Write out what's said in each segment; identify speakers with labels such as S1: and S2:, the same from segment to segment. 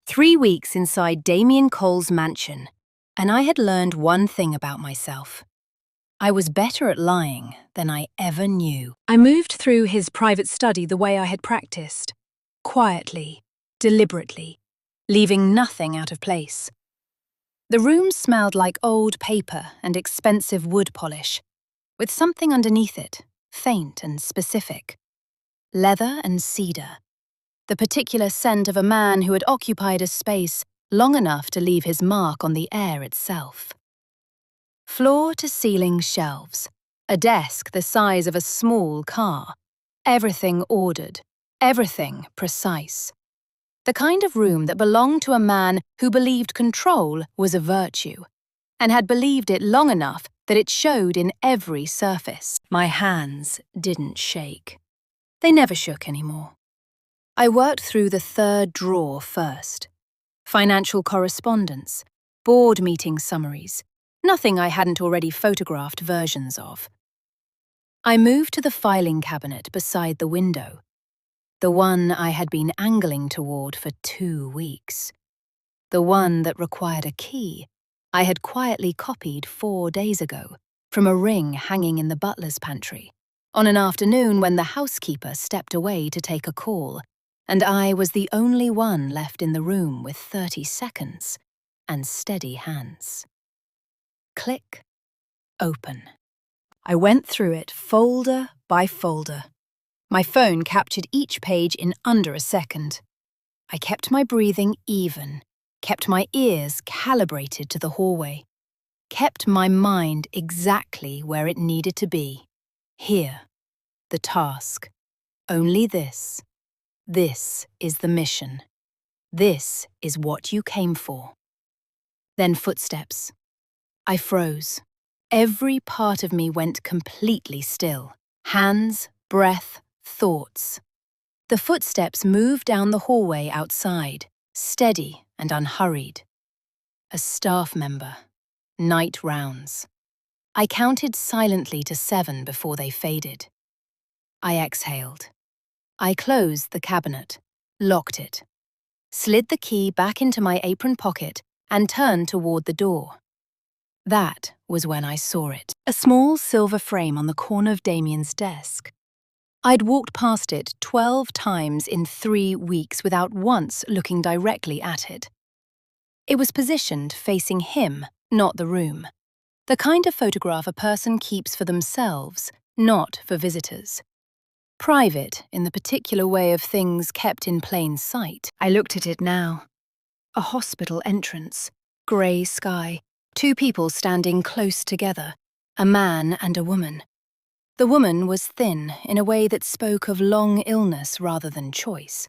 S1: 3 weeks inside Damien Cole's mansion, and I had learned one thing about myself. I was better at lying than I ever knew. I moved through his private study the way I had practiced, quietly, deliberately, leaving nothing out of place. The room smelled like old paper and expensive wood polish, with something underneath it, faint and specific. Leather and cedar. The particular scent of a man who had occupied a space long enough to leave his mark on the air itself. Floor-to-ceiling shelves, a desk the size of a small car, everything ordered, everything precise. The kind of room that belonged to a man who believed control was a virtue, and had believed it long enough that it showed in every surface. My hands didn't shake. They never shook anymore. I worked through the third drawer first. Financial correspondence, board meeting summaries, nothing I hadn't already photographed versions of. I moved to the filing cabinet beside the window, the one I had been angling toward for 2 weeks. The one that required a key I had quietly copied 4 days ago from a ring hanging in the butler's pantry, on an afternoon when the housekeeper stepped away to take a call, and I was the only one left in the room with 30 seconds and steady hands. Click. Open. I went through it folder by folder. My phone captured each page in under a second. I kept my breathing even, kept my ears calibrated to the hallway, kept my mind exactly where it needed to be. Here. The task. Only this. This is the mission. This is what you came for. Then footsteps. I froze. Every part of me went completely still. Hands, breath, thoughts. The footsteps moved down the hallway outside, steady and unhurried. A staff member. Night rounds. I counted silently to 7 before they faded. I exhaled. I closed the cabinet, locked it, slid the key back into my apron pocket and turned toward the door. That was when I saw it. A small silver frame on the corner of Damien's desk. I'd walked past it 12 times in 3 weeks without once looking directly at it. It was positioned facing him, not the room. The kind of photograph a person keeps for themselves, not for visitors. Private in the particular way of things kept in plain sight. I looked at it now. A hospital entrance, grey sky, 2 people standing close together, a man and a woman. The woman was thin in a way that spoke of long illness rather than choice.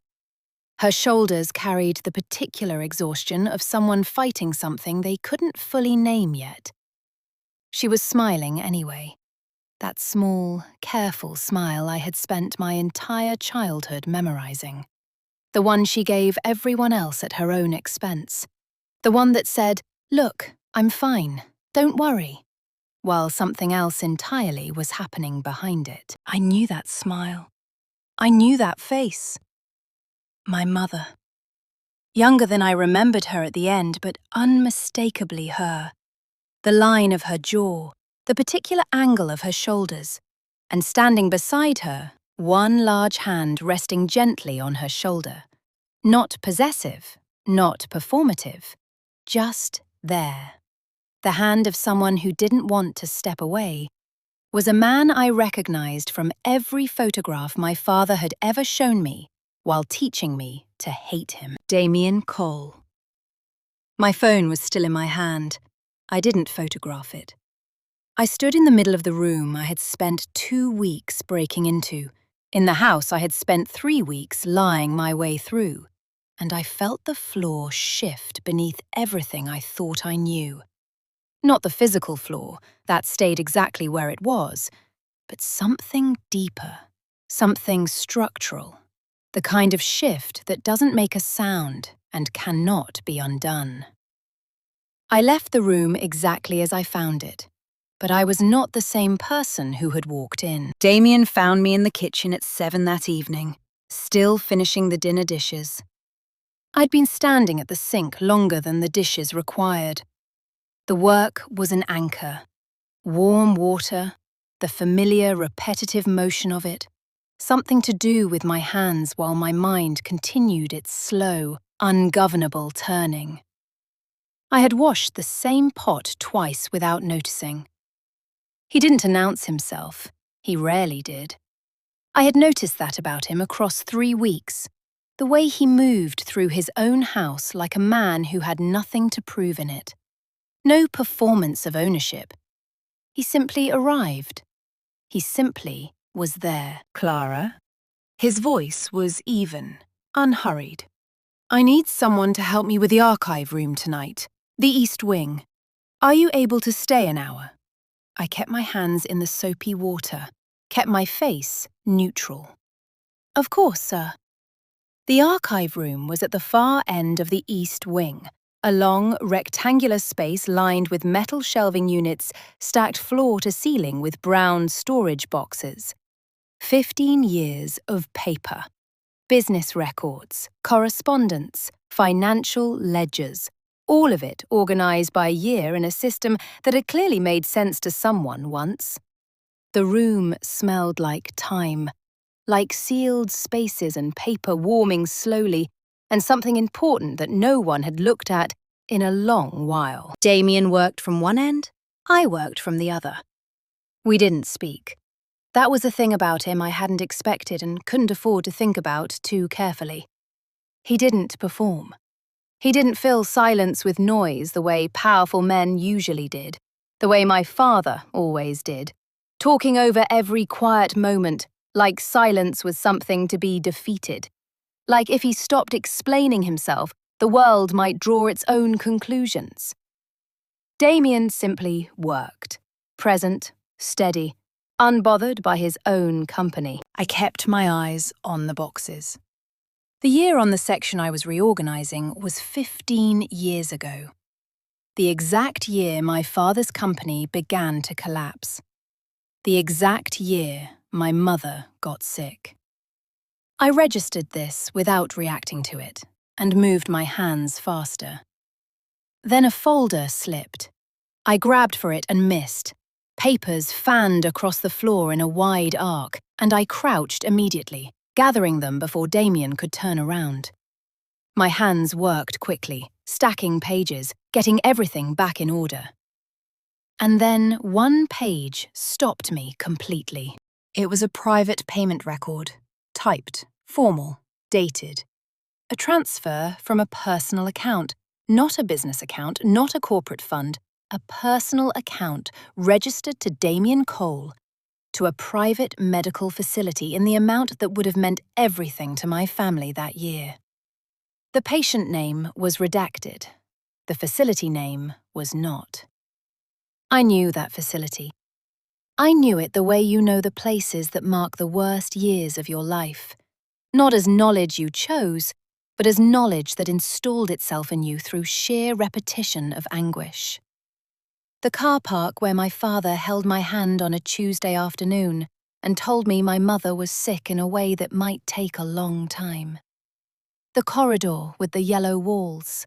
S1: Her shoulders carried the particular exhaustion of someone fighting something they couldn't fully name yet. She was smiling anyway. That small, careful smile I had spent my entire childhood memorizing. The one she gave everyone else at her own expense. The one that said, "Look, I'm fine, don't worry," while something else entirely was happening behind it. I knew that smile. I knew that face. My mother. Younger than I remembered her at the end, but unmistakably her. The line of her jaw, the particular angle of her shoulders, and standing beside her, one large hand resting gently on her shoulder. Not possessive, not performative, just there. The hand of someone who didn't want to step away, was a man I recognized from every photograph my father had ever shown me while teaching me to hate him. Damien Cole. My phone was still in my hand. I didn't photograph it. I stood in the middle of the room I had spent 2 weeks breaking into, in the house I had spent 3 weeks lying my way through, and I felt the floor shift beneath everything I thought I knew. Not the physical floor, that stayed exactly where it was, but something deeper, something structural, the kind of shift that doesn't make a sound and cannot be undone. I left the room exactly as I found it. But I was not the same person who had walked in. Damien found me in the kitchen at 7 that evening, still finishing the dinner dishes. I'd been standing at the sink longer than the dishes required. The work was an anchor. Warm water, the familiar repetitive motion of it, something to do with my hands while my mind continued its slow, ungovernable turning. I had washed the same pot twice without noticing. He didn't announce himself. He rarely did. I had noticed that about him across 3 weeks, the way he moved through his own house like a man who had nothing to prove in it. No performance of ownership. He simply arrived. He simply was there.
S2: Clara. His voice was even, unhurried. I need someone to help me with the archive room tonight, the East Wing. Are you able to stay an hour? I kept my hands in the soapy water, kept my face neutral. Of course, sir. The archive room was at the far end of the East Wing, a long, rectangular space lined with metal shelving units stacked floor to ceiling with brown storage boxes. 15 years of paper. Business records, correspondence, financial ledgers, all of it organized by year in a system that had clearly made sense to someone once. The room smelled like time, like sealed spaces and paper warming slowly, and something important that no one had looked at in a long while. Damien worked from one end, I worked from the other. We didn't speak. That was a thing about him I hadn't expected and couldn't afford to think about too carefully. He didn't perform. He didn't fill silence with noise the way powerful men usually did, the way my father always did, talking over every quiet moment like silence was something to be defeated. Like if he stopped explaining himself, the world might draw its own conclusions. Damien simply worked, present, steady, unbothered by his own company. I kept my eyes on the boxes. The year on the section I was reorganizing was 15 years ago. The exact year my father's company began to collapse. The exact year my mother got sick. I registered this without reacting to it and moved my hands faster. Then a folder slipped. I grabbed for it and missed. Papers fanned across the floor in a wide arc, and I crouched immediately, gathering them before Damien could turn around. My hands worked quickly, stacking pages, getting everything back in order. And then one page stopped me completely. It was a private payment record, typed, formal, dated. A transfer from a personal account, not a business account, not a corporate fund, a personal account registered to Damien Cole, to a private medical facility in the amount that would have meant everything to my family that year. The patient name was redacted. The facility name was not. I knew that facility. I knew it the way you know the places that mark the worst years of your life. Not as knowledge you chose, but as knowledge that installed itself in you through sheer repetition of anguish. The car park where my father held my hand on a Tuesday afternoon and told me my mother was sick in a way that might take a long time. The corridor with the yellow walls.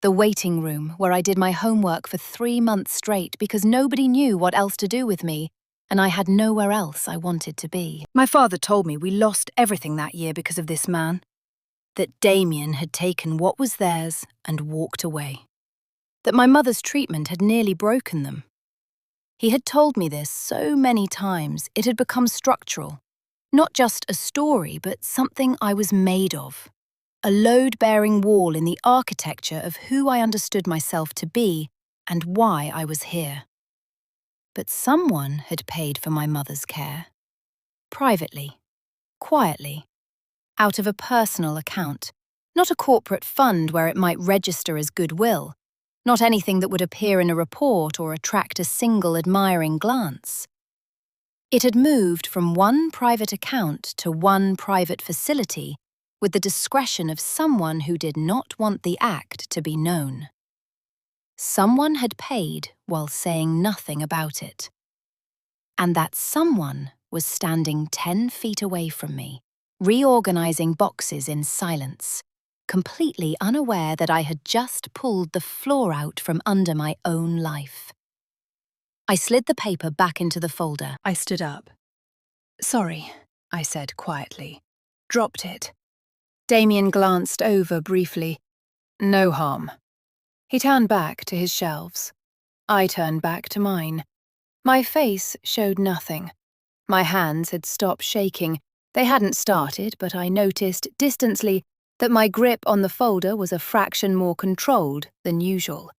S2: The waiting room where I did my homework for 3 months straight because nobody knew what else to do with me, and I had nowhere else I wanted to be. My father told me we lost everything that year because of this man. That Damien had taken what was theirs and walked away. That my mother's treatment had nearly broken them. He had told me this so many times it had become structural. Not just a story, but something I was made of. A load-bearing wall in the architecture of who I understood myself to be and why I was here. But someone had paid for my mother's care. Privately, quietly, out of a personal account, not a corporate fund where it might register as goodwill, not anything that would appear in a report or attract a single admiring glance. It had moved from one private account to one private facility with the discretion of someone who did not want the act to be known. Someone had paid while saying nothing about it. And that someone was standing 10 feet away from me, reorganizing boxes in silence,
S1: completely unaware that I had just pulled the floor out from under my own life. I slid the paper back into the folder.
S2: I stood up. "Sorry," I said quietly. "Dropped it." Damien glanced over briefly. "No harm." He turned back to his shelves. I turned back to mine. My face showed nothing. My hands had stopped shaking. They hadn't started, but I noticed distantly that my grip on the folder was a fraction more controlled than usual.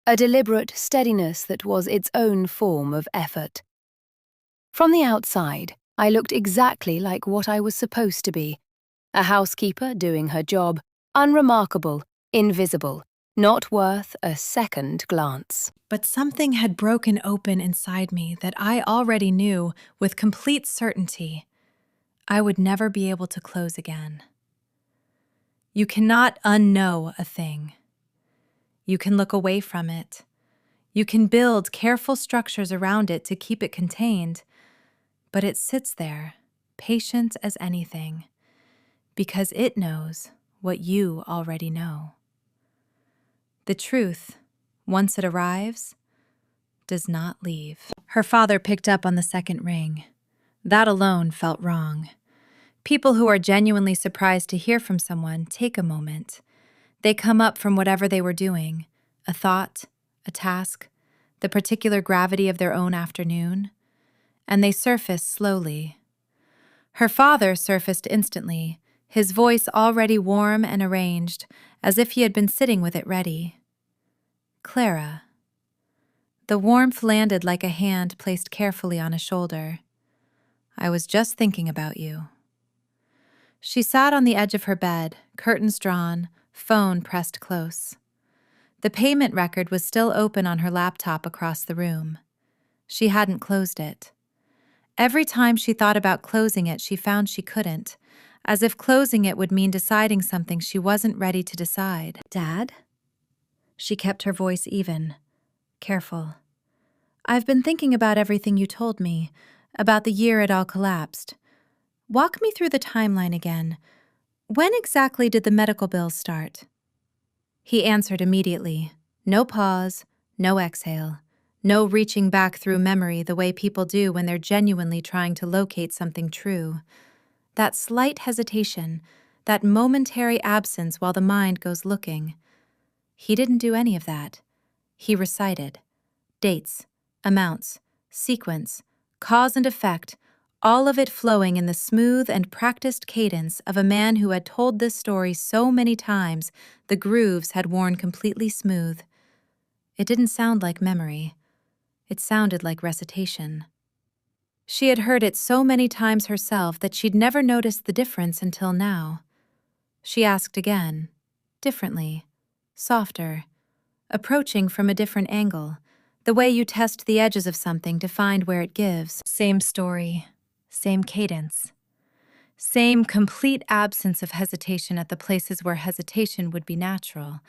S2: A deliberate steadiness that was its own form of effort. From the outside, I looked exactly like what I was supposed to be. A housekeeper doing her job, unremarkable, invisible, not worth a second glance.
S3: But something had broken open inside me that I already knew with complete certainty I would never be able to close again. You cannot unknow a thing. You can look away from it. You can build careful structures around it to keep it contained, but it sits there, patient as anything, because it knows what you already know. The truth, once it arrives, does not leave. Her father picked up on the second ring. That alone felt wrong. People who are genuinely surprised to hear from someone take a moment. They come up from whatever they were doing, a thought, a task, the particular gravity of their own afternoon, and they surface slowly. Her father surfaced instantly, his voice already warm and arranged, as if he had been sitting with it ready. "Clara." The warmth landed like a hand placed carefully on a shoulder. "I was just thinking about you." She sat on the edge of her bed, curtains drawn, phone pressed close. The payment record was still open on her laptop across the room. She hadn't closed it. Every time she thought about closing it, she found she couldn't, as if closing it would mean deciding something she wasn't ready to decide. "Dad?" She kept her voice even, careful. "I've been thinking about everything you told me, about the year it all collapsed. Walk me through the timeline again. When exactly did the medical bills start?" He answered immediately. No pause, no exhale, no reaching back through memory the way people do when they're genuinely trying to locate something true. That slight hesitation, that momentary absence while the mind goes looking. He didn't do any of that. He recited. Dates, amounts, sequence, cause and effect, all of it flowing in the smooth and practiced cadence of a man who had told this story so many times the grooves had worn completely smooth. It didn't sound like memory. It sounded like recitation. She had heard it so many times herself that she'd never noticed the difference until now. She asked again, differently, softer, approaching from a different angle, the way you test the edges of something to find where it gives. Same story, same cadence, same complete absence of hesitation at the places where hesitation would be natural,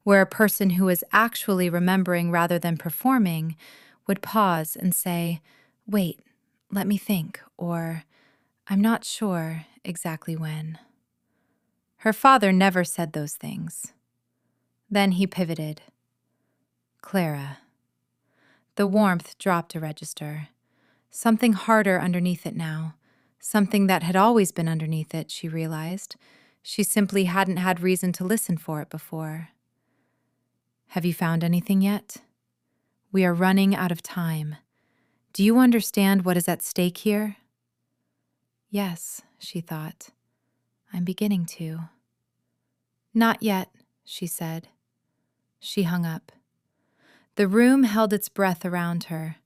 S3: where a person who is actually remembering rather than performing would pause and say, "Wait, let me think," or "I'm not sure exactly when." Her father never said those things. Then he pivoted. "Clara." The warmth dropped a register. Something harder underneath it now. Something that had always been underneath it, she realized. She simply hadn't had reason to listen for it before. "Have you found anything yet? We are running out of time. Do you understand what is at stake here?" Yes, she thought. I'm beginning to. Not yet, she said. She hung up. The room held its breath around her.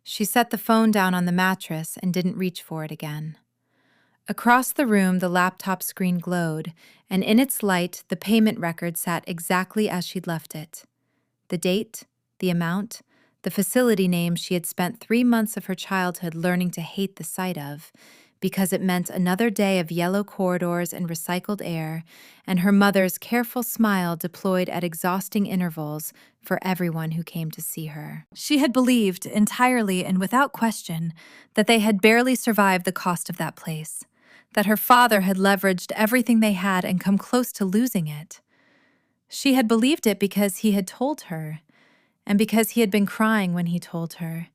S3: She set the phone down on the mattress and didn't reach for it again. Across the room, the laptop screen glowed, and in its light, the payment record sat exactly as she'd left it. The date, the amount, the facility name she had spent 3 months of her childhood learning to hate the sight of, because it meant another day of yellow corridors and recycled air, and her mother's careful smile deployed at exhausting intervals for everyone who came to see her. She had believed, entirely and without question, that they had barely survived the cost of that place, that her father had leveraged everything they had and come close to losing it. She had believed it because he had told her, and because he had been crying when he told her,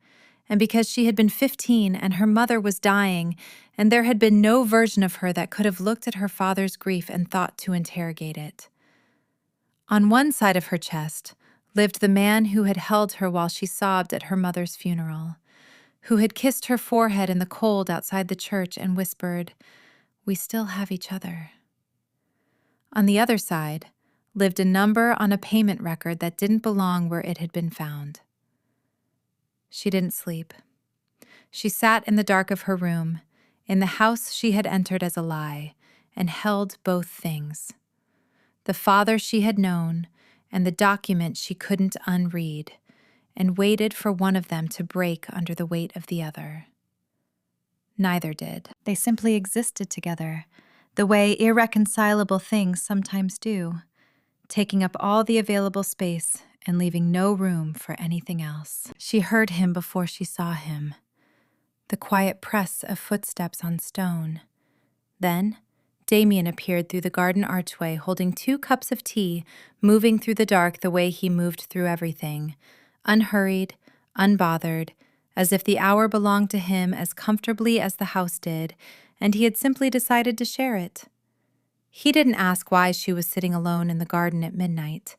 S3: and because she had been 15 and her mother was dying, and there had been no version of her that could have looked at her father's grief and thought to interrogate it. On one side of her chest lived the man who had held her while she sobbed at her mother's funeral, who had kissed her forehead in the cold outside the church and whispered, "We still have each other." On the other side lived a number on a payment record that didn't belong where it had been found. She didn't sleep. She sat in the dark of her room, in the house she had entered as a lie, and held both things. The father she had known and the document she couldn't unread, and waited for one of them to break under the weight of the other. Neither did.
S4: They simply existed together, the way irreconcilable things sometimes do, taking up all the available space and leaving no room for anything else. She heard him before she saw him, the quiet press of footsteps on stone. Then, Damien appeared through the garden archway holding 2 cups of tea, moving through the dark the way he moved through everything, unhurried, unbothered, as if the hour belonged to him as comfortably as the house did, and he had simply decided to share it. He didn't ask why she was sitting alone in the garden at midnight.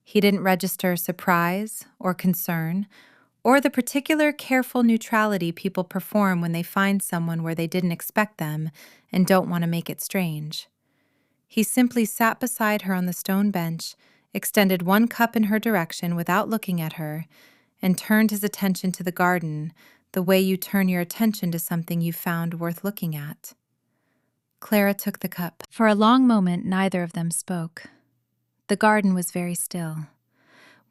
S4: He didn't register surprise or concern, or the particular careful neutrality people perform when they find someone where they didn't expect them and don't want to make it strange. He simply sat beside her on the stone bench, extended 1 cup in her direction without looking at her, and turned his attention to the garden the way you turn your attention to something you found worth looking at. Clara took the cup. For a long moment, neither of them spoke. The garden was very still.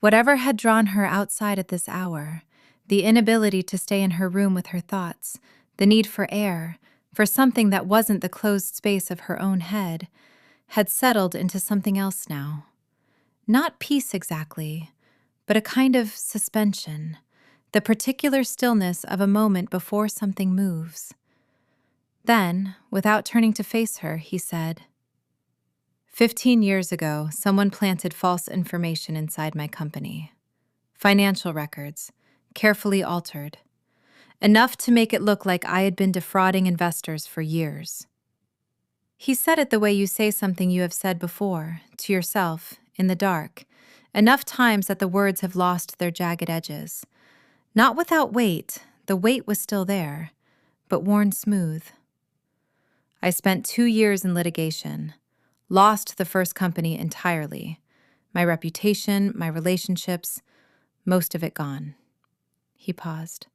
S4: Whatever had drawn her outside at this hour, the inability to stay in her room with her thoughts, the need for air, for something that wasn't the closed space of her own head, had settled into something else now. Not peace exactly, but a kind of suspension, the particular stillness of a moment before something moves. Then, without turning to face her, he said, 15 years ago, someone planted false information inside my company. Financial records, carefully altered. Enough to make it look like I had been defrauding investors for years. He said it the way you say something you have said before, to yourself, in the dark, enough times that the words have lost their jagged edges. Not without weight, the weight was still there, but worn smooth. I spent 2 years in litigation, lost the first company entirely. My reputation, my relationships, most of it gone. He paused.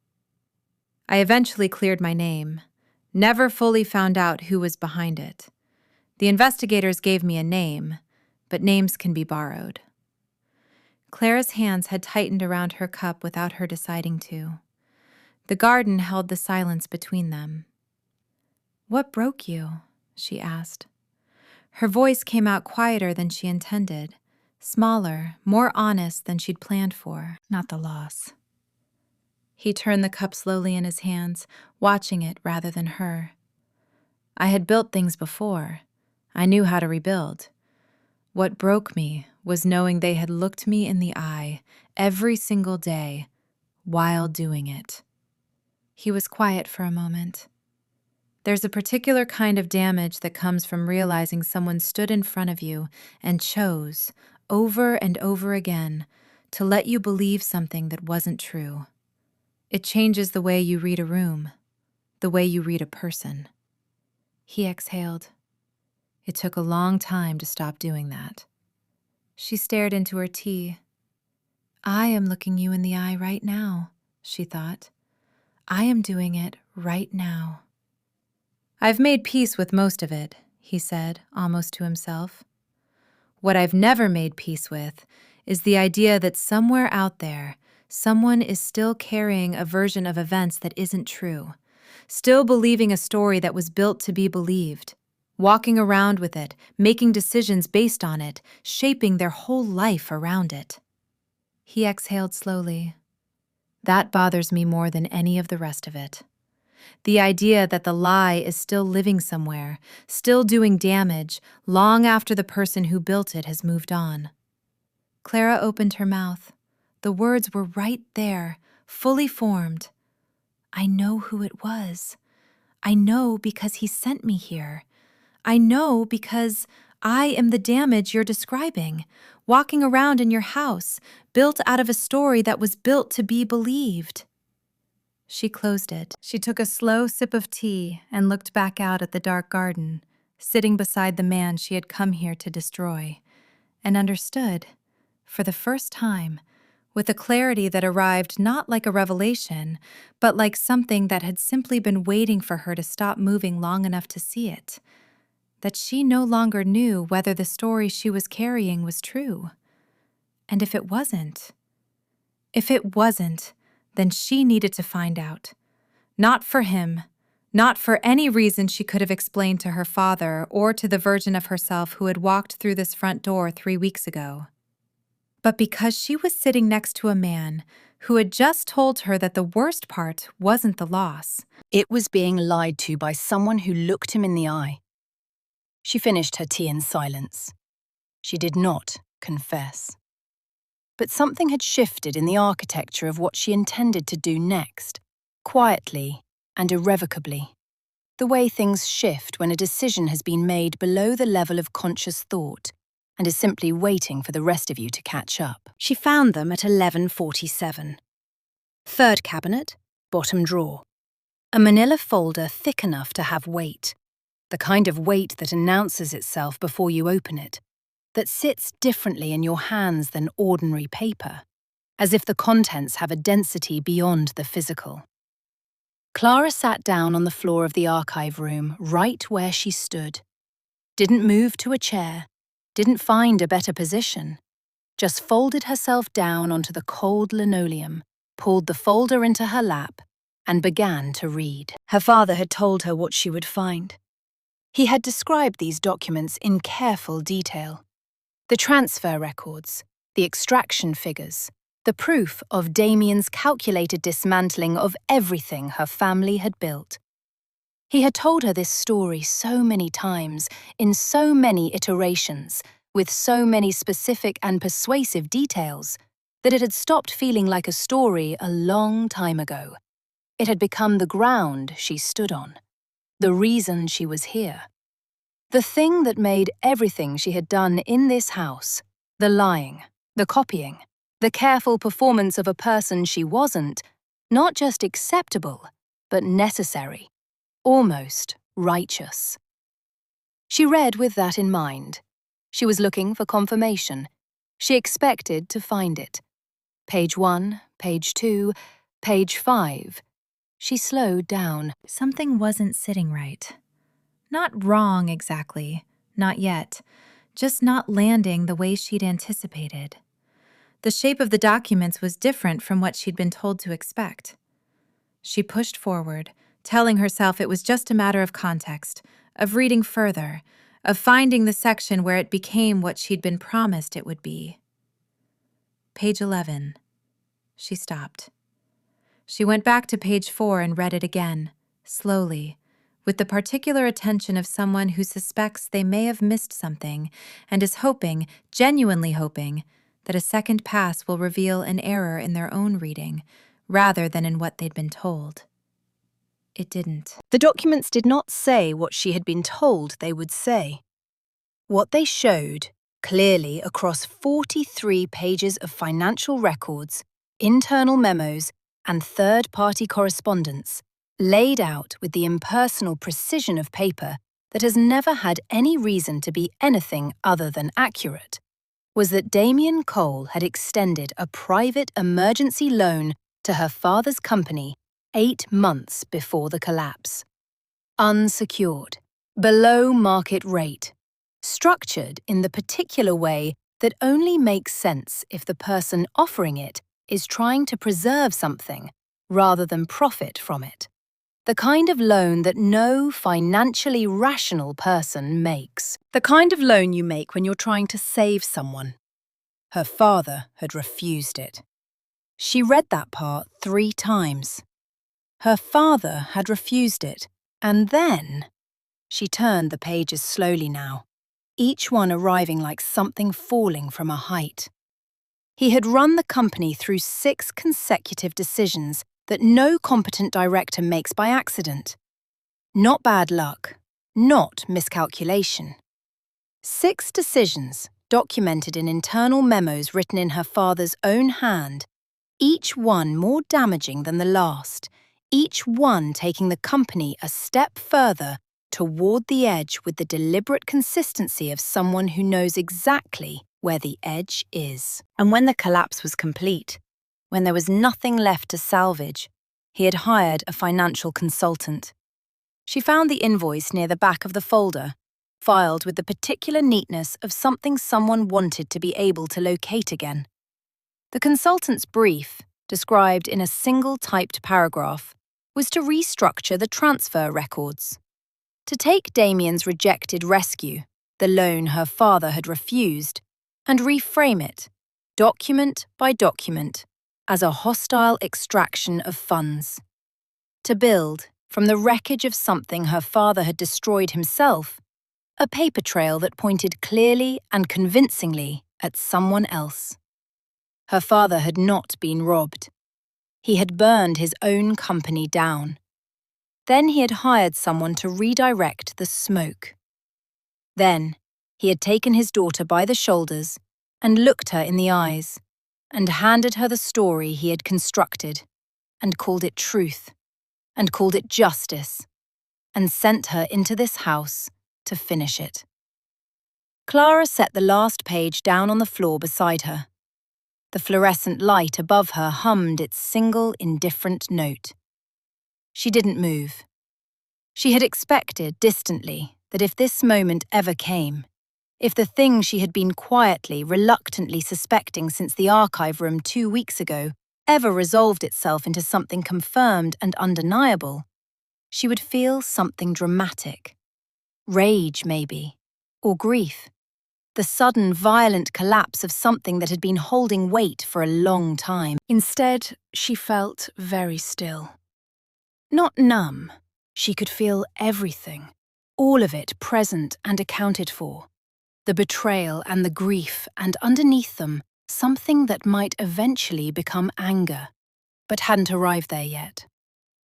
S4: I eventually cleared my name, never fully found out who was behind it. The investigators gave me a name, but names can be borrowed. Clara's hands had tightened around her cup without her deciding to. The garden held the silence between them. "What broke you?" she asked. Her voice came out quieter than she intended, smaller, more honest than she'd planned for. Not the loss.
S1: He turned the cup slowly in his hands, watching it rather than her. I had built things before. I knew how to rebuild. What broke me was knowing they had looked me in the eye every single day while doing it. He was quiet for a moment. There's a particular kind of damage that comes from realizing someone stood in front of you and chose, over and over again, to let you believe something that wasn't true. It changes the way you read a room, the way you read a person. He exhaled. It took a long time to stop doing that. She stared into her tea. I am looking you in the eye right now, she thought. I am doing it right now. I've made peace with most of it, he said, almost to himself. What I've never made peace with is the idea that somewhere out there, someone is still carrying a version of events that isn't true, still believing a story that was built to be believed, walking around with it, making decisions based on it, shaping their whole life around it. He exhaled slowly. That bothers me more than any of the rest of it.
S3: The idea that the lie is still living somewhere, still doing damage, long after the person who built it has moved on. Clara opened her mouth. The words were right there, fully formed. I know who it was. I know because he sent me here. I know because I am the damage you're describing, walking around in your house, built out of a story that was built to be believed. She closed it. She took a slow sip of tea and looked back out at the dark garden, sitting beside the man she had come here to destroy, and understood, for the first time, with a clarity that arrived not like a revelation, but like something that had simply been waiting for her to stop moving long enough to see it, that she no longer knew whether the story she was carrying was true. And if it wasn't, then she needed to find out. Not for him, not for any reason she could have explained to her father or to the version of herself who had walked through this front door 3 weeks ago, but because she was sitting next to a man who had just told her that the worst part wasn't the loss.
S1: It was being lied to by someone who looked him in the eye. She finished her tea in silence. She did not confess. But something had shifted in the architecture of what she intended to do next, quietly and irrevocably. The way things shift when a decision has been made below the level of conscious thought and is simply waiting for the rest of you to catch up.
S5: She found them at 11:47. Third cabinet, bottom drawer. A manila folder thick enough to have weight. The kind of weight that announces itself before you open it, that sits differently in your hands than ordinary paper, as if the contents have a density beyond the physical. Clara sat down on the floor of the archive room, right where she stood. Didn't move to a chair, didn't find a better position, just folded herself down onto the cold linoleum, pulled the folder into her lap, and began to read. Her father had told her what she would find.
S1: He had described these documents in careful detail. The transfer records, the extraction figures, the proof of Damien's calculated dismantling of everything her family had built. He had told her this story so many times, in so many iterations, with so many specific and persuasive details, that it had stopped feeling like a story a long time ago. It had become the ground she stood on, the reason she was here. The thing that made everything she had done in this house, the lying, the copying, the careful performance of a person she wasn't, not just acceptable, but necessary, almost righteous. She read with that in mind. She was looking for confirmation. She expected to find it. Page 1, page 2, page 5. She slowed down.
S3: Something wasn't sitting right. Not wrong exactly, not yet, just not landing the way she'd anticipated. The shape of the documents was different from what she'd been told to expect. She pushed forward, telling herself it was just a matter of context, of reading further, of finding the section where it became what she'd been promised it would be. Page 11. She stopped. She went back to page 4 and read it again, slowly, with the particular attention of someone who suspects they may have missed something and is hoping, genuinely hoping, that a second pass will reveal an error in their own reading, rather than in what they'd been told. It didn't.
S1: The documents did not say what she had been told they would say. What they showed, clearly across 43 pages of financial records, internal memos, and third-party correspondence, laid out with the impersonal precision of paper that has never had any reason to be anything other than accurate, was that Damien Cole had extended a private emergency loan to her father's company 8 months before the collapse. Unsecured, below market rate, structured in the particular way that only makes sense if the person offering it is trying to preserve something rather than profit from it. The kind of loan that no financially rational person makes. The kind of loan you make when you're trying to save someone. Her father had refused it. She read that part 3 times.
S5: Her father had refused it, and then… She turned the pages slowly now, each one arriving like something falling from a height. He had run the company through 6 consecutive decisions that no competent director makes by accident. Not bad luck, not miscalculation. 6 decisions documented in internal memos written in her father's own hand, each one more damaging than the last, each one taking the company a step further toward the edge with the deliberate consistency of someone who knows exactly where the edge is. And when the collapse was complete, when there was nothing left to salvage, he had hired a financial consultant. She found the invoice near the back of the folder, filed with the particular neatness of something someone wanted to be able to locate again. The consultant's brief, described in a single typed paragraph, was to restructure the transfer records. To take Damien's rejected rescue, the loan her father had refused, and reframe it, document by document, as a hostile extraction of funds. To build, from the wreckage of something her father had destroyed himself, a paper trail that pointed clearly and convincingly at someone else. Her father had not been robbed. He had burned his own company down. Then he had hired someone to redirect the smoke. Then he had taken his daughter by the shoulders and looked her in the eyes, and handed her the story he had constructed, and called it truth, and called it justice, and sent her into this house to finish it. Clara set the last page down on the floor beside her. The fluorescent light above her hummed its single indifferent note. She didn't move. She had expected, distantly, that if this moment ever came, if the thing she had been quietly, reluctantly suspecting since the archive room 2 weeks ago ever resolved itself into something confirmed and undeniable, she would feel something dramatic. Rage, maybe, or grief. The sudden, violent collapse of something that had been holding weight for a long time. Instead, she felt very still. Not numb. She could feel everything, all of it present and accounted for. The betrayal and the grief, and underneath them, something that might eventually become anger, but hadn't arrived there yet.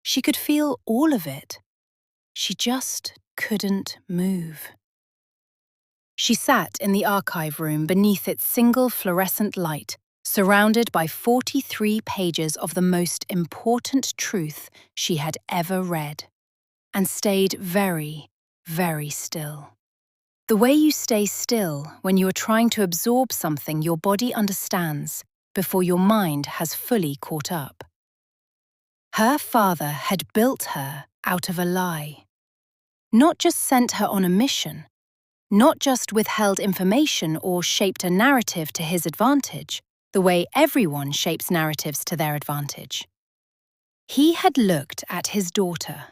S5: She could feel all of it. She just couldn't move. She sat in the archive room beneath its single fluorescent light, surrounded by 43 pages of the most important truth she had ever read, and stayed very, very still. The way you stay still when you are trying to absorb something your body understands before your mind has fully caught up. Her father had built her out of a lie. Not just sent her on a mission, not just withheld information or shaped a narrative to his advantage, the way everyone shapes narratives to their advantage. He had looked at his daughter,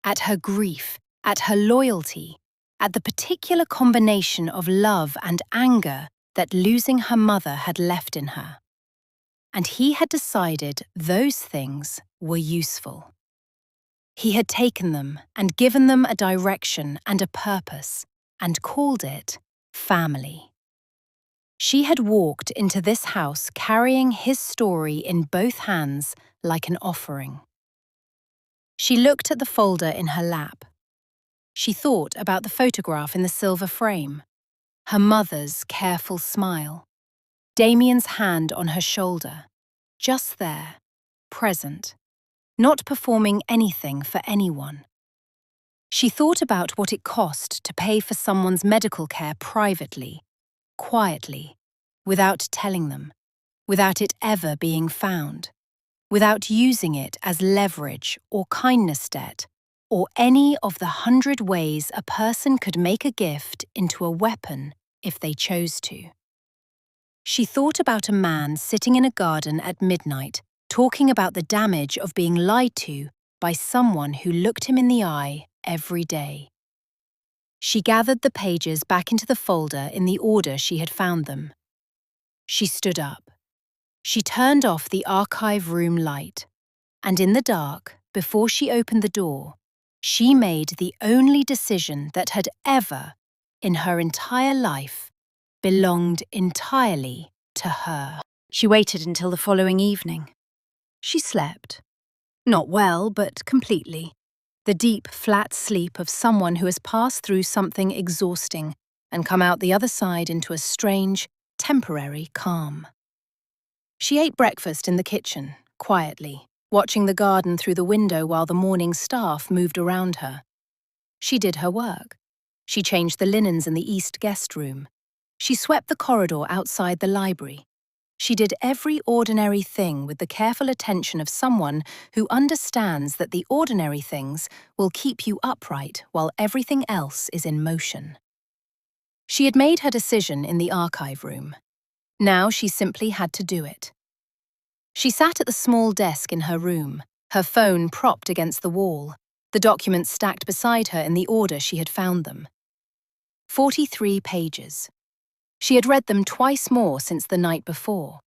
S5: at her grief, at her loyalty, at the particular combination of love and anger that losing her mother had left in her. And he had decided those things were useful. He had taken them and given them a direction and a purpose, and called it family. She had walked into this house carrying his story in both hands like an offering. She looked at the folder in her lap. She thought about the photograph in the silver frame, her mother's careful smile, Damien's hand on her shoulder, just there, present, not performing anything for anyone. She thought about what it cost to pay for someone's medical care privately, quietly, without telling them, without it ever being found, without using it as leverage or kindness debt, or any of the 100 ways a person could make a gift into a weapon if they chose to. She thought about a man sitting in a garden at midnight, talking about the damage of being lied to by someone who looked him in the eye every day. She gathered the pages back into the folder in the order she had found them. She stood up. She turned off the archive room light, and in the dark,
S1: before she opened the door, she made the only decision that had ever, in her entire life, belonged entirely to her.
S5: She waited until the following evening. She slept. Not well, but completely. The deep, flat sleep of someone who has passed through something exhausting and come out the other side into a strange, temporary calm. She ate breakfast in the kitchen, quietly, watching the garden through the window while the morning staff moved around her. She did her work. She changed the linens in the east guest room. She swept the corridor outside the library. She did every ordinary thing with the careful attention of someone who understands that the ordinary things will keep you upright while everything else is in motion. She had made her decision in the archive room. Now she simply had to do it. She sat at the small desk in her room, her phone propped against the wall, the documents stacked beside her in the order she had found them. 43 pages. She had read them twice more since the night before.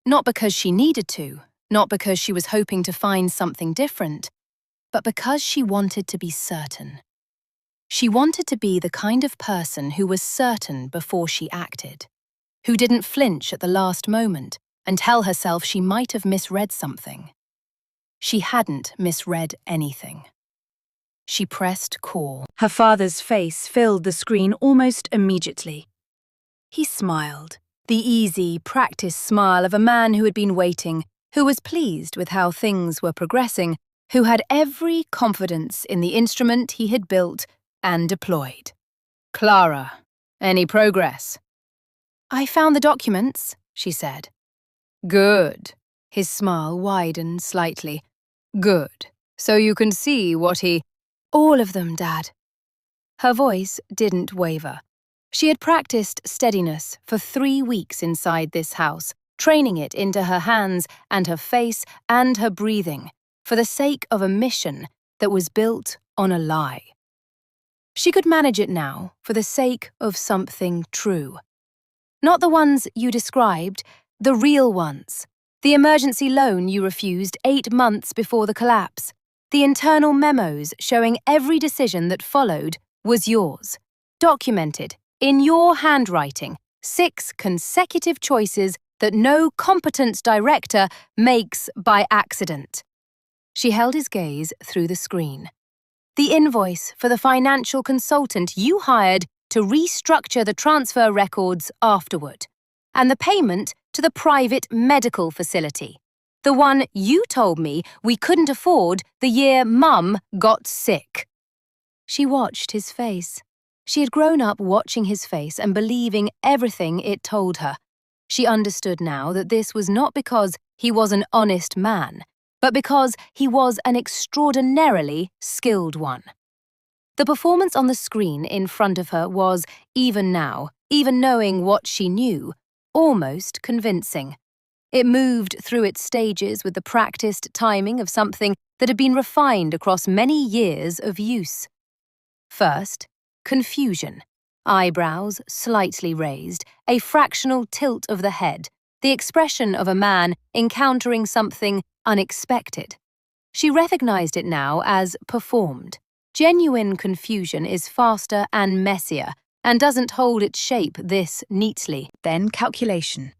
S5: Not because she needed to, not because she was hoping to find something different, but because she wanted to be certain. She wanted to be the kind of person who was certain before she acted, who didn't flinch at the last moment and tell herself she might have misread something. She hadn't misread anything. She pressed call. Her father's face filled the screen almost immediately. He smiled, the easy, practiced smile of a man who had been waiting, who was pleased with how things were progressing, who had every confidence in the instrument he had built and deployed.
S1: Clara, any progress?
S5: I found the documents, she said.
S1: Good. His smile widened slightly. Good. So you can see what he...
S5: All of them, Dad.
S1: Her voice didn't waver. She had practiced steadiness for 3 weeks inside this house, training it into her hands and her face and her breathing, for the sake of a mission that was built on a lie. She could manage it now for the sake of something true. Not the ones you described, the real ones. The emergency loan you refused 8 months before the collapse. The internal memos showing every decision that followed was yours. Documented, in your handwriting, 6 consecutive choices that no competent director makes by accident. She held his gaze through the screen. The invoice for the financial consultant you hired to restructure the transfer records afterward, and the payment to the private medical facility, the one you told me we couldn't afford the year Mum got sick. She watched his face. She had grown up watching his face and believing everything it told her. She understood now that this was not because he was an honest man, but because he was an extraordinarily skilled one. The performance on the screen in front of her was, even now, even knowing what she knew, almost convincing. It moved through its stages with the practiced timing of something that had been refined across many years of use. First, confusion, eyebrows slightly raised, a fractional tilt of the head, the expression of a man encountering something unexpected. She recognized it now as performed. Genuine confusion is faster and messier and doesn't hold its shape this neatly.
S5: Then calculation.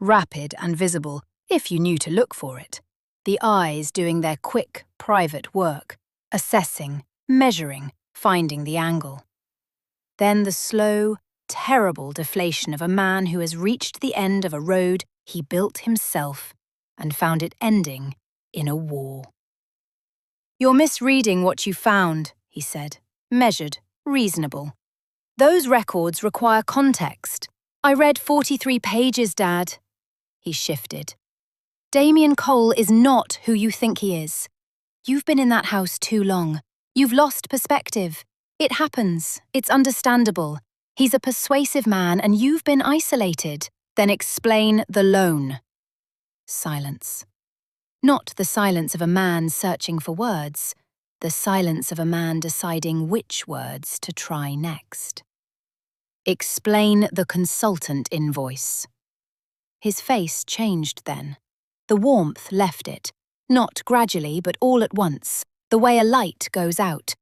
S5: Rapid and visible, if you knew to look for it. The eyes doing their quick, private work, assessing, measuring, finding the angle. Then the slow, terrible deflation of a man who has reached the end of a road he built himself and found it ending in a war.
S1: You're misreading what you found, he said. Measured, reasonable. Those records require context. I read 43 pages, Dad. He shifted. Damien Cole is not who you think he is. You've been in that house too long. You've lost perspective. It happens. It's understandable. He's a persuasive man and you've been isolated. Then explain the loan. Silence. Not the silence of a man searching for words, the silence of a man deciding which words to try next. Explain the consultant invoice. His face changed then. The warmth left it. Not gradually, but all at once, the way a light goes out,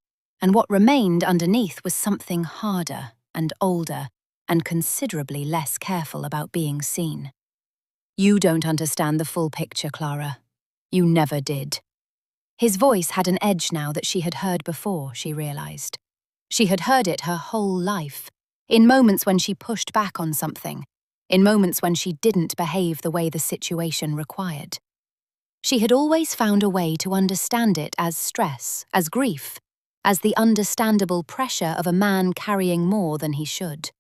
S1: and what remained underneath was something harder and older and considerably less careful about being seen. You don't understand the full picture, Clara. You never did. His voice had an edge now that she had heard before, she realized. She had heard it her whole life, in moments when she pushed back on something, in moments when she didn't behave the way the situation required. She had always found a way to understand it as stress, as grief, as the understandable pressure of a man carrying more than he should.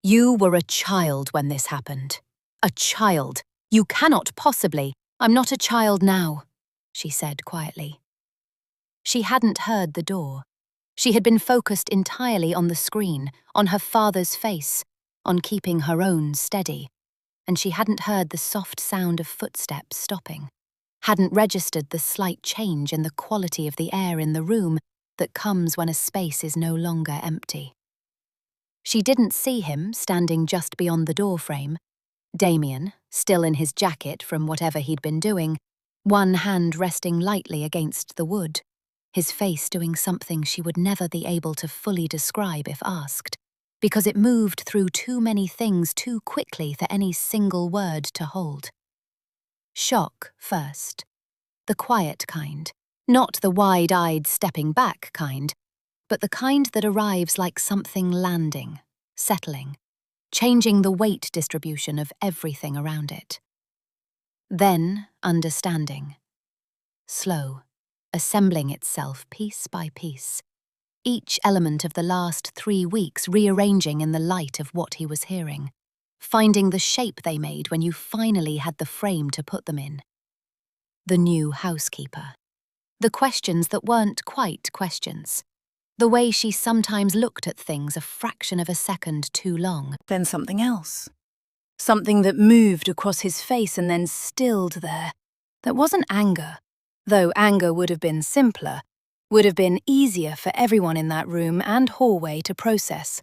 S1: You were a child when this happened. A child. You cannot possibly. I'm not a child now, she said quietly. She hadn't heard the door. She had been focused entirely on the screen, on her father's face, on keeping her own steady, and she hadn't heard the soft sound of footsteps stopping, hadn't registered the slight change in the quality of the air in the room that comes when a space is no longer empty. She didn't see him standing just beyond the doorframe, Damien, still in his jacket from whatever he'd been doing, one hand resting lightly against the wood, his face doing something she would never be able to fully describe if asked, because it moved through too many things too quickly for any single word to hold. Shock first. The quiet kind, not the wide-eyed stepping back kind, but the kind that arrives like something landing, settling, changing the weight distribution of everything around it. Then understanding. Slow, assembling itself piece by piece, each element of the last 3 weeks rearranging in the light of what he was hearing, finding the shape they made when you finally had the frame to put them in. The new housekeeper. The questions that weren't quite questions. The way she sometimes looked at things a fraction of a second too long.
S5: Then something else. Something that moved across his face and then stilled there. That wasn't anger, though anger would have been simpler, would have been easier for everyone in that room and hallway to process,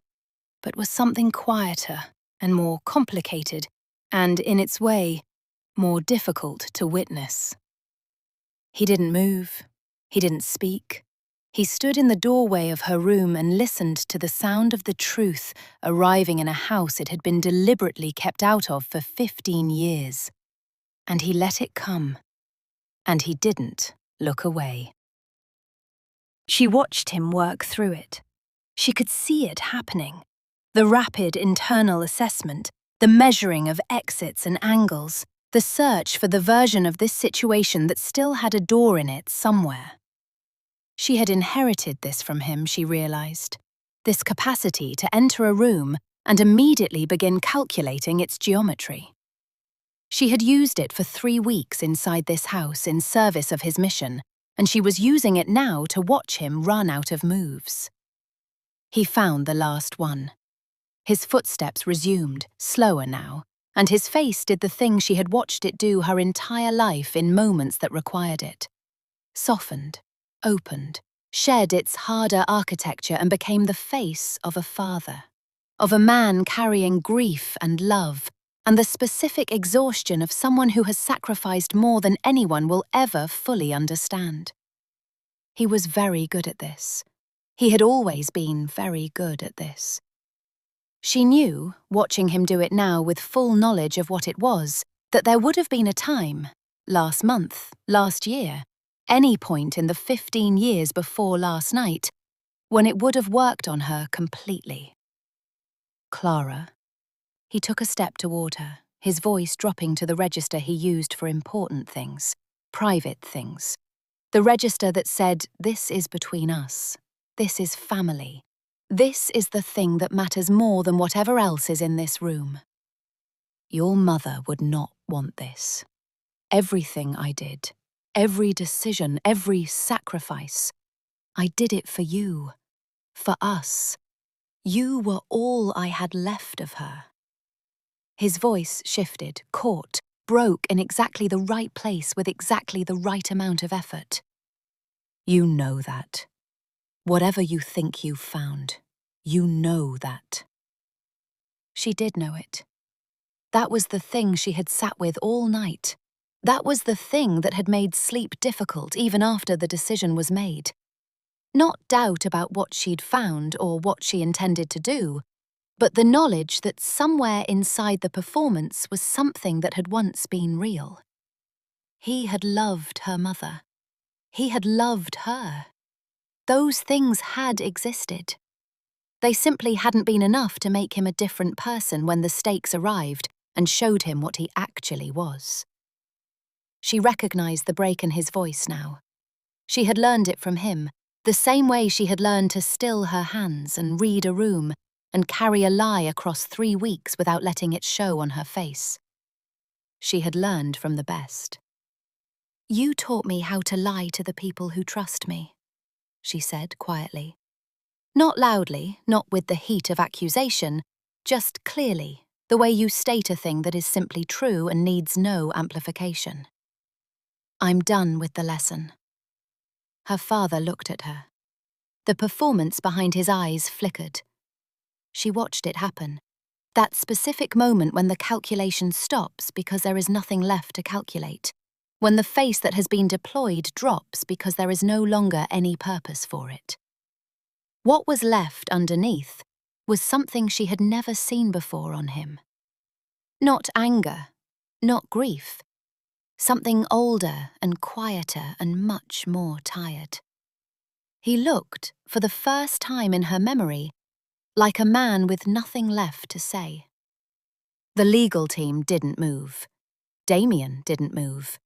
S5: but was something quieter and more complicated and, in its way, more difficult to witness. He didn't move. He didn't speak. He stood in the doorway of her room and listened to the sound of the truth arriving in a house it had been deliberately kept out of for 15 years. And he let it come. And he didn't look away. She watched him work through it. She could see it happening. The rapid internal assessment, the measuring of exits and angles, the search for the version of this situation that still had a door in it somewhere. She had inherited this from him, she realized. This capacity to enter a room and immediately begin calculating its geometry. She had used it for 3 weeks inside this house in service of his mission, and she was using it now to watch him run out of moves. He found the last one. His footsteps resumed, slower now, and his face did the thing she had watched it do her entire life in moments that required it. Softened, opened, shed its harder architecture and became the face of a father, of a man carrying grief and love, and the specific exhaustion of someone who has sacrificed more than anyone will ever fully understand. He was very good at this. He had always been very good at this. She knew, watching him do it now with full knowledge of what it was, that there would have been a time, last month, last year, any point in the 15 years before last night, when it would have worked on her completely. Clara. He took a step toward her, his voice dropping to the register he used for important things, private things. The register that said, "This is between us. This is family. This is the thing that matters more than whatever else is in this room. Your mother would not want this. Everything I did, every decision, every sacrifice, I did it for you, for us. You were all I had left of her." His voice shifted, caught, broke in exactly the right place with exactly the right amount of effort. You know that. Whatever you think you've found, you know that. She did know it. That was the thing she had sat with all night,
S1: That was the thing that had made sleep difficult even after the decision was made. Not doubt about what she'd found or what she intended to do, but the knowledge that somewhere inside the performance was something that had once been real. He had loved her mother. He had loved her. Those things had existed. They simply hadn't been enough to make him a different person when the stakes arrived and showed him what he actually was. She recognized the break in his voice now. She had learned it from him, the same way she had learned to still her hands and read a room and carry a lie across 3 weeks without letting it show on her face. She had learned from the best. "You taught me how to lie to the people who trust me," she said quietly. Not loudly, not with the heat of accusation, just clearly, the way you state a thing that is simply true and needs no amplification. "I'm done with the lesson." Her father looked at her. The performance behind his eyes flickered. She watched it happen. That specific moment when the calculation stops because there is nothing left to calculate. When the face that has been deployed drops because there is no longer any purpose for it. What was left underneath was something she had never seen before on him. Not anger, not grief. Something older and quieter and much more tired. He looked, for the first time in her memory, like a man with nothing left to say. The legal team didn't move. Damien didn't move.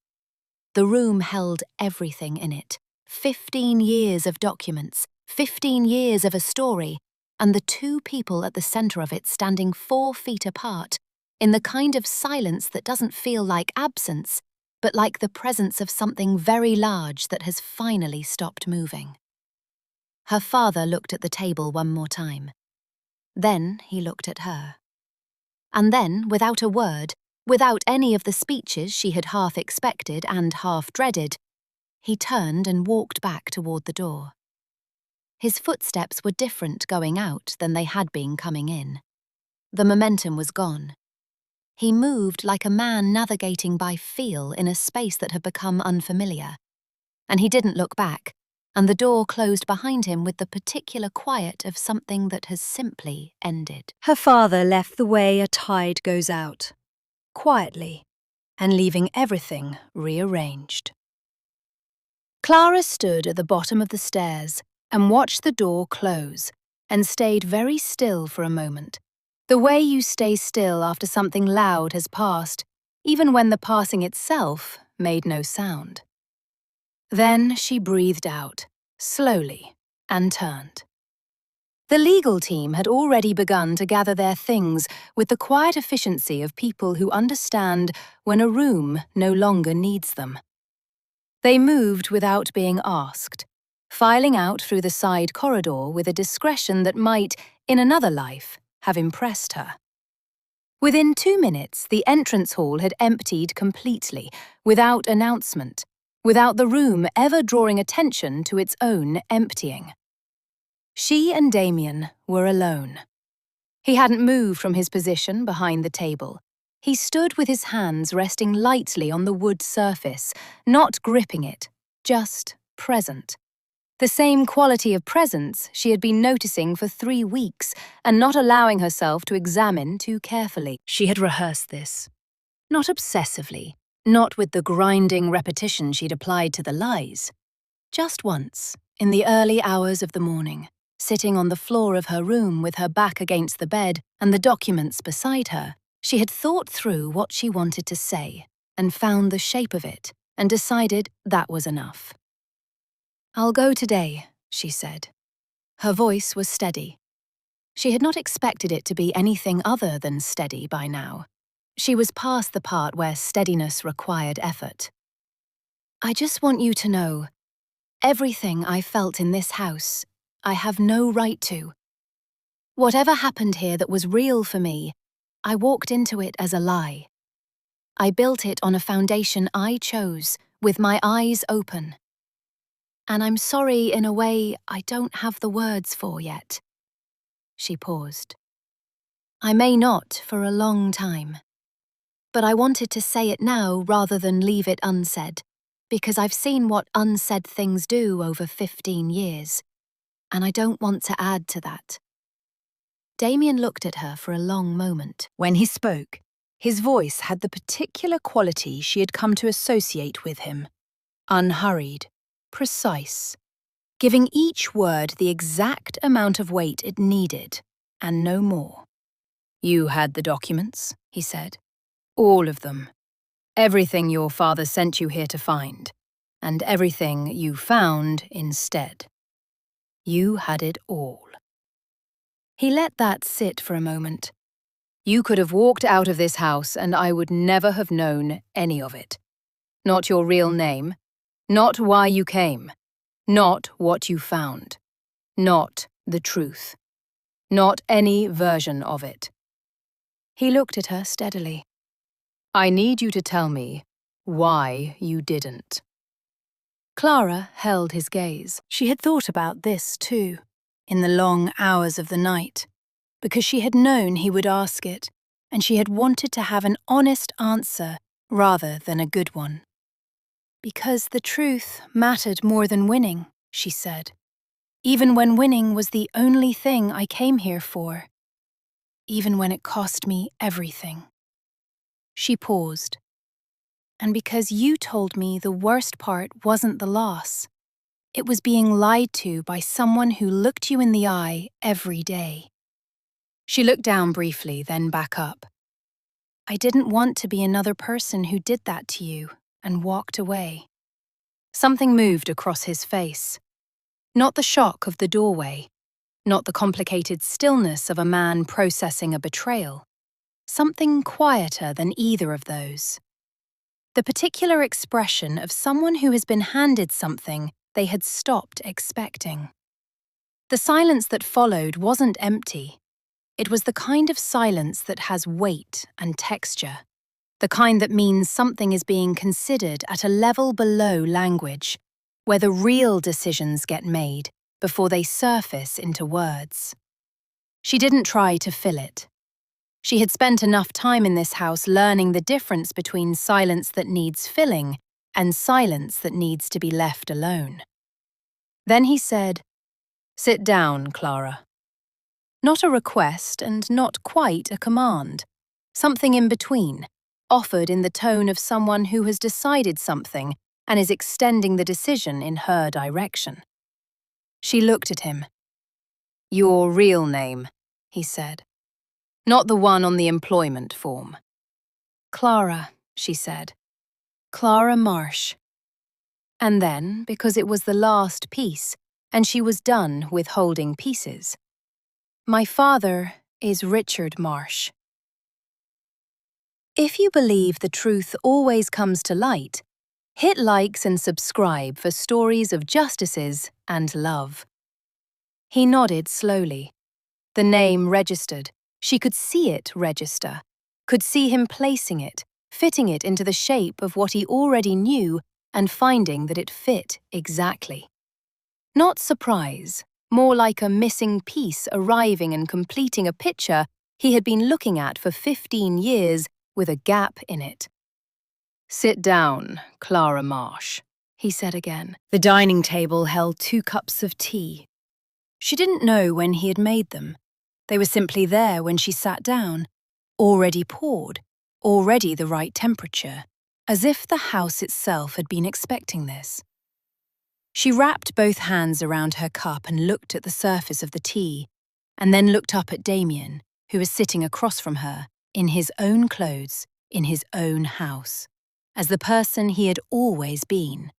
S1: The room held everything in it. 15 years of documents, 15 years of a story, and the 2 people at the center of it standing 4 feet apart, in the kind of silence that doesn't feel like absence, but like the presence of something very large that has finally stopped moving. Her father looked at the table one more time. Then he looked at her. And then, without a word, without any of the speeches she had half expected and half dreaded, he turned and walked back toward the door. His footsteps were different going out than they had been coming in. The momentum was gone. He moved like a man navigating by feel in a space that had become unfamiliar. And he didn't look back, and the door closed behind him with the particular quiet of something that has simply ended.
S5: Her father left the way a tide goes out, quietly, and leaving everything rearranged. Clara stood at the bottom of the stairs and watched the door close, and stayed very still for a moment. The way you stay still after something loud has passed, even when the passing itself made no sound. Then she breathed out, slowly, and turned. The legal team had already begun to gather their things with the quiet efficiency of people who understand when a room no longer needs them. They moved without being asked, filing out through the side corridor with a discretion that might, in another life, have impressed her. Within 2 minutes, the entrance hall had emptied completely, without announcement, without the room ever drawing attention to its own emptying. She and Damien were alone. He hadn't moved from his position behind the table. He stood with his hands resting lightly on the wood surface, not gripping it, just present. The same quality of presence she had been noticing for 3 weeks and not allowing herself to examine too carefully. She had rehearsed this. Not obsessively, not with the grinding repetition she'd applied to the lies. Just once, in the early hours of the morning, sitting on the floor of her room with her back against the bed and the documents beside her, she had thought through what she wanted to say and found the shape of it and decided that was enough. "I'll go today," she said. Her voice was steady. She had not expected it to be anything other than steady by now. She was past the part where steadiness required effort. "I just want you to know, everything I felt in this house, I have no right to. Whatever happened here that was real for me, I walked into it as a lie. I built it on a foundation I chose, with my eyes open. And I'm sorry in a way I don't have the words for yet." She paused. "I may not for a long time.
S1: But I wanted to say it now rather than leave it unsaid, because I've seen what unsaid things do over 15 years, and I don't want to add to that. Damien looked at her for a long moment.
S2: When he spoke, his voice had the particular quality she had come to associate with him. Unhurried, precise, giving each word the exact amount of weight it needed, and no more. "You had the documents," he said. "All of them. Everything your father sent you here to find, and everything you found instead. You had it all." He let that sit for a moment. "You could have walked out of this house and I would never have known any of it. Not your real name, not why you came, not what you found, not the truth, not any version of it." He looked at her steadily. "I need you to tell me why you didn't." Clara held his gaze. She had thought about this too, in the long hours of the night, because she had known he would ask it, and she had wanted to have an honest answer rather than a good one. "Because the truth mattered more than winning," she said, "even when winning was the only thing I came here for, even when it cost me everything." She paused. "And because you told me the worst part wasn't the loss. It was being lied to by someone who looked you in the eye every day." She looked down briefly, then back up. "I didn't want to be another person who did that to you," and walked away. Something moved across his face. Not the shock of the doorway, not the complicated stillness of a man processing a betrayal. Something quieter than either of those. The particular expression of someone who has been handed something they had stopped expecting. The silence that followed wasn't empty. It was the kind of silence that has weight and texture, the kind that means something is being considered at a level below language, where the real decisions get made before they surface into words. She didn't try to fill it. She had spent enough time in this house learning the difference between silence that needs filling and silence that needs to be left alone. Then he said, "Sit down, Clara." Not a request and not quite a command. Something in between, offered in the tone of someone who has decided something and is extending the decision in her direction. She looked at him. "Your real name," he said. "Not the one on the employment form." "Clara," she said. "Clara Marsh." And then, because it was the last piece, and she was done with holding pieces, "My father is Richard Marsh." If you believe the truth always comes to light, hit likes and subscribe for stories of justices and love. He nodded slowly. The name registered. She could see it register, could see him placing it, fitting it into the shape of what he already knew and finding that it fit exactly. Not surprise, more like a missing piece arriving and completing a picture he had been looking at for 15 years with a gap in it. "Sit down, Clara Marsh," he said again. The dining table held 2 cups of tea. She didn't know when he had made them. They were simply there when she sat down, already poured, already the right temperature, as if the house itself had been expecting this. She wrapped both hands around her cup and looked at the surface of the tea, and then looked up at Damien, who was sitting across from her, in his own clothes, in his own house, as the person he had always been.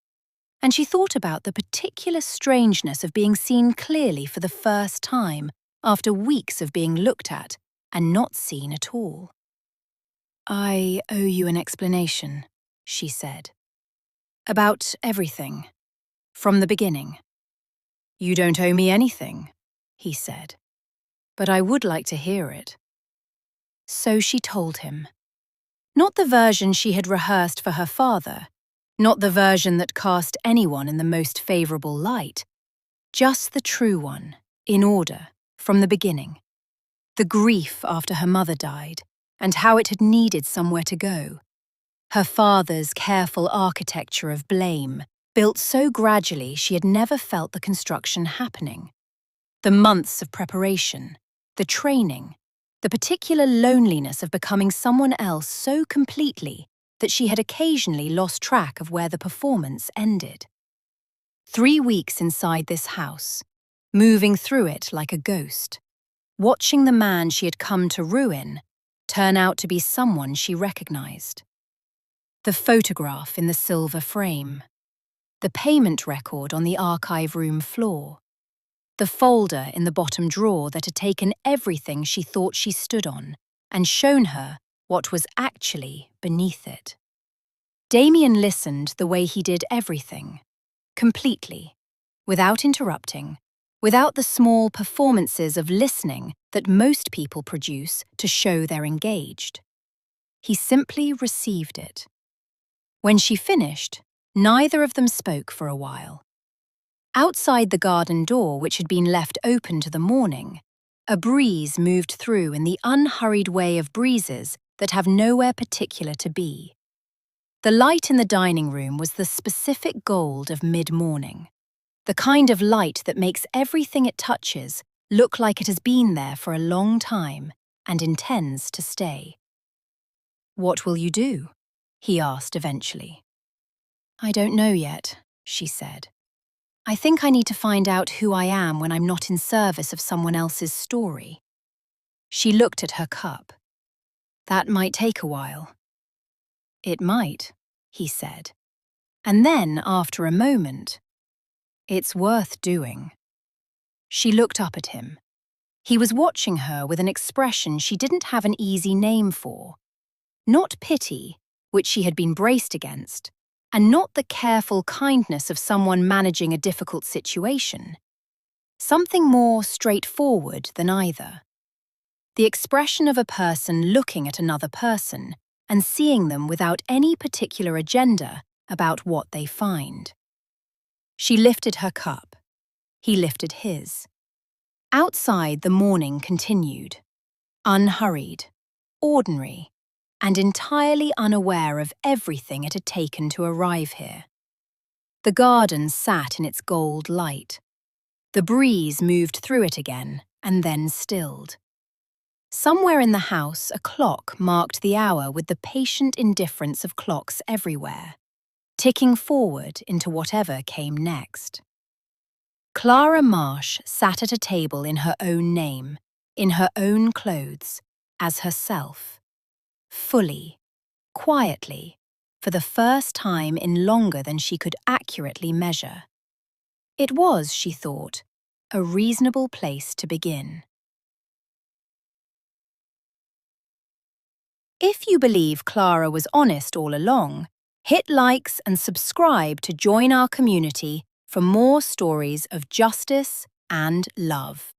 S2: And she thought about the particular strangeness of being seen clearly for the first time after weeks of being looked at and not seen at all. "I owe you an explanation," she said. "About everything. From the beginning." "You don't owe me anything," he said. "But I would like to hear it." So she told him. Not the version she had rehearsed for her father, not the version that cast anyone in the most favorable light, just the true one, in order, from the beginning. The grief after her mother died,
S1: and how it had needed somewhere to go. Her father's careful architecture of blame, built so gradually she had never felt the construction happening. The months of preparation, the training, the particular loneliness of becoming someone else so completely that she had occasionally lost track of where the performance ended. 3 weeks inside this house, moving through it like a ghost, watching the man she had come to ruin turn out to be someone she recognized. The photograph in the silver frame, the payment record on the archive room floor, the folder in the bottom drawer that had taken everything she thought she stood on and shown her what was actually beneath it. Damien listened the way he did everything, completely, without interrupting, without the small performances of listening that most people produce to show they're engaged. He simply received it. When she finished, neither of them spoke for a while. Outside the garden door, which had been left open to the morning, a breeze moved through in the unhurried way of breezes that have nowhere particular to be. The light in the dining room was the specific gold of mid-morning, the kind of light that makes everything it touches look like it has been there for a long time and intends to stay. "What will you do?" he asked eventually. "I don't know yet," she said. "I think I need to find out who I am when I'm not in service of someone else's story." She looked at her cup. "That might take a while." "It might," he said. And then, after a moment, "It's worth doing." She looked up at him. He was watching her with an expression she didn't have an easy name for. Not pity, which she had been braced against, and not the careful kindness of someone managing a difficult situation. Something more straightforward than either. The expression of a person looking at another person and seeing them without any particular agenda about what they find. She lifted her cup. He lifted his. Outside, the morning continued, unhurried, ordinary, and entirely unaware of everything it had taken to arrive here. The garden sat in its gold light. The breeze moved through it again and then stilled. Somewhere in the house, a clock marked the hour with the patient indifference of clocks everywhere, ticking forward into whatever came next. Clara Marsh sat at a table in her own name, in her own clothes, as herself. Fully, quietly, for the first time in longer than she could accurately measure. It was, she thought, a reasonable place to begin. If you believe Clara was honest all along, hit likes and subscribe to join our community for more stories of justice and love.